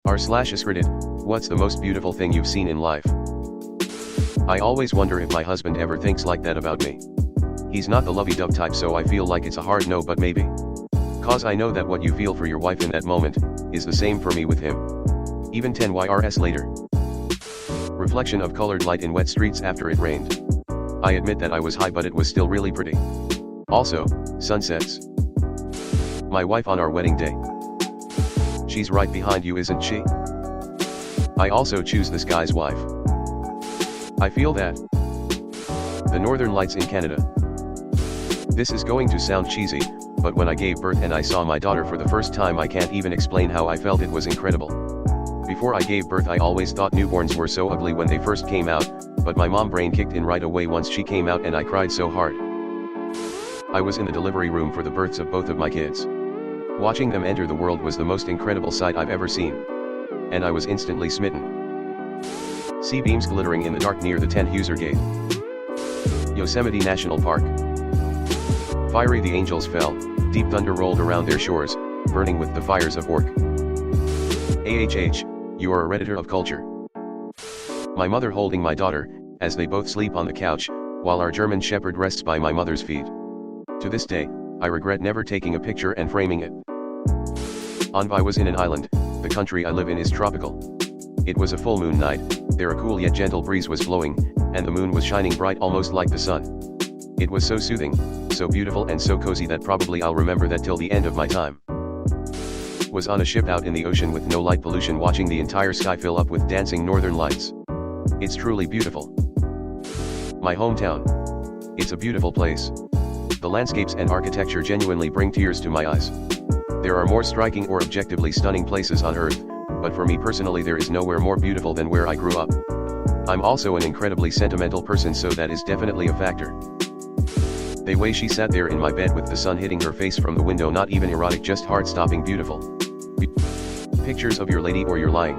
r/askreddit, what's the most beautiful thing you've seen in life? I always wonder if my husband ever thinks like that about me. He's not the lovey-dovey type, so I feel like it's a hard no, but maybe. Cause I know that what you feel for your wife in that moment, is the same for me with him. Even 10 years later. Reflection of colored light in wet streets after it rained. I admit that I was high, but it was still really pretty. Also, sunsets. My wife on our wedding day. She's right behind you, isn't she? I also choose this guy's wife. I feel that. The Northern Lights in Canada. This is going to sound cheesy, but when I gave birth and I saw my daughter for the first time, I can't even explain how I felt. It was incredible. Before I gave birth, I always thought newborns were so ugly when they first came out, but my mom brain kicked in right away once she came out and I cried so hard. I was in the delivery room for the births of both of my kids. Watching them enter the world was the most incredible sight I've ever seen. And I was instantly smitten. Sea beams glittering in the dark near the 10 user gate. Yosemite National Park. Fiery the angels fell, deep thunder rolled around their shores, burning with the fires of orc. You are a redditor of culture. My mother holding my daughter, as they both sleep on the couch, while our German Shepherd rests by my mother's feet. To this day, I regret never taking a picture and framing it. I was in an island. The country I live in is tropical. It was a full moon night, there a cool yet gentle breeze was blowing, and the moon was shining bright almost like the sun. It was so soothing, so beautiful and so cozy that probably I'll remember that till the end of my time. Was on a ship out in the ocean with no light pollution, watching the entire sky fill up with dancing northern lights. It's truly beautiful. My hometown. It's a beautiful place. The landscapes and architecture genuinely bring tears to my eyes. There are more striking or objectively stunning places on earth, but for me personally there is nowhere more beautiful than where I grew up. I'm also an incredibly sentimental person, so that is definitely a factor. The way she sat there in my bed with the sun hitting her face from the window, not even erotic, just heart-stopping beautiful. Pictures of your lady or you're lying.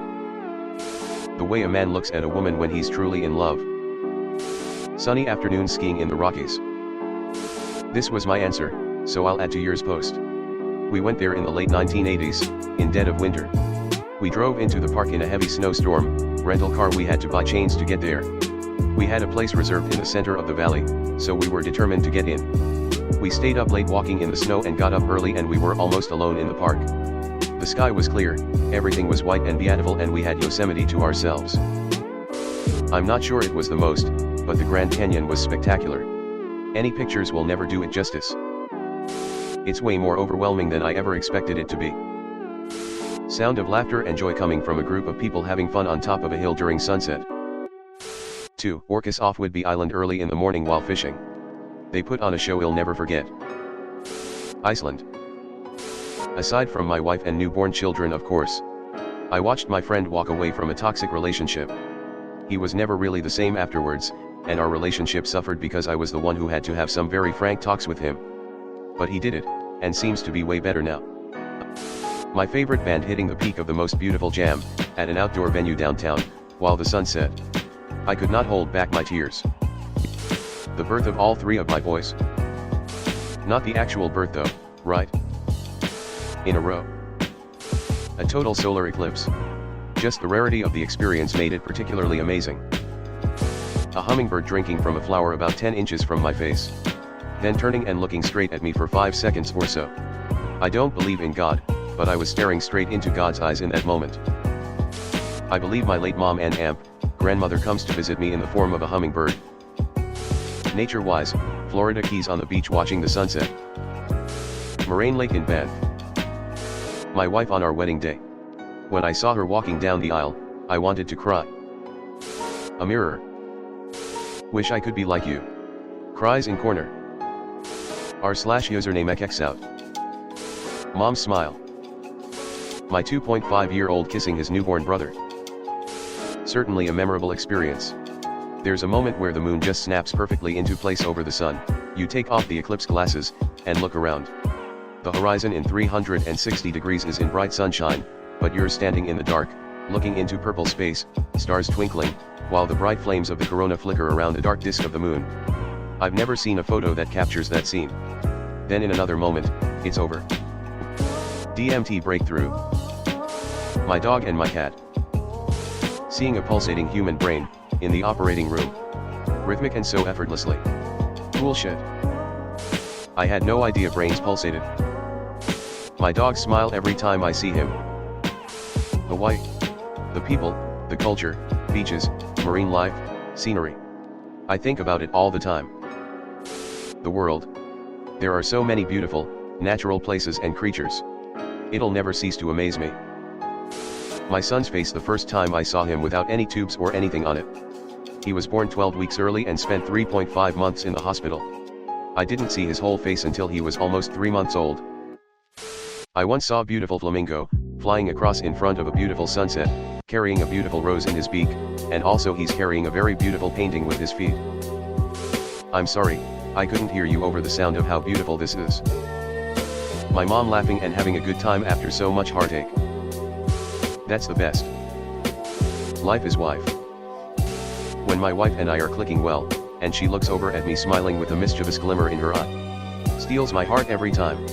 The way a man looks at a woman when he's truly in love. Sunny afternoon skiing in the Rockies. This was my answer, so I'll add to yours post. We went there in the late 1980s, in dead of winter. We drove into the park in a heavy snowstorm, rental car, we had to buy chains to get there. We had a place reserved in the center of the valley, so we were determined to get in. We stayed up late walking in the snow and got up early, and we were almost alone in the park. The sky was clear, everything was white and beautiful, and we had Yosemite to ourselves. I'm not sure it was the most, but the Grand Canyon was spectacular. Any pictures will never do it justice. It's way more overwhelming than I ever expected it to be. Sound of laughter and joy coming from a group of people having fun on top of a hill during sunset. 2. Orcas off Whidbey Island early in the morning while fishing. They put on a show you'll never forget. Iceland. Aside from my wife and newborn children, of course. I watched my friend walk away from a toxic relationship. He was never really the same afterwards, and our relationship suffered because I was the one who had to have some very frank talks with him. But he did it, and seems to be way better now. My favorite band hitting the peak of the most beautiful jam, at an outdoor venue downtown, while the sun set. I could not hold back my tears. The birth of all 3 of my boys. Not the actual birth though, right? In a row. A total solar eclipse. Just the rarity of the experience made it particularly amazing. A hummingbird drinking from a flower about 10 inches from my face. Then turning and looking straight at me for 5 seconds or so. I don't believe in God, but I was staring straight into God's eyes in that moment. I believe my late mom and grandmother comes to visit me in the form of a hummingbird. Nature-wise, Florida Keys on the beach watching the sunset. Moraine Lake in Banff. My wife on our wedding day. When I saw her walking down the aisle, I wanted to cry. A mirror. Wish I could be like you. Cries in corner. r/username xout. Mom's smile. My 2.5-year-old kissing his newborn brother. Certainly a memorable experience. There's a moment where the moon just snaps perfectly into place over the sun. You take off the eclipse glasses, and look around. The horizon in 360 degrees is in bright sunshine, but you're standing in the dark, looking into purple space, stars twinkling, while the bright flames of the corona flicker around the dark disk of the moon. I've never seen a photo that captures that scene. Then in another moment, it's over. DMT breakthrough. My dog and my cat. Seeing a pulsating human brain, in the operating room. Rhythmic and so effortlessly. Cool shit. I had no idea brains pulsated. My dogs smile every time I see him. Hawaii. The people, the culture, beaches, marine life, scenery. I think about it all the time. The world. There are so many beautiful, natural places and creatures. It'll never cease to amaze me. My son's face the first time I saw him without any tubes or anything on it. He was born 12 weeks early and spent 3.5 months in the hospital. I didn't see his whole face until he was almost 3 months old. I once saw a beautiful flamingo, flying across in front of a beautiful sunset, carrying a beautiful rose in his beak, and also he's carrying a very beautiful painting with his feet. I'm sorry, I couldn't hear you over the sound of how beautiful this is. My mom laughing and having a good time after so much heartache. That's the best. Life is wife. When my wife and I are clicking well, and she looks over at me smiling with a mischievous glimmer in her eye. Steals my heart every time.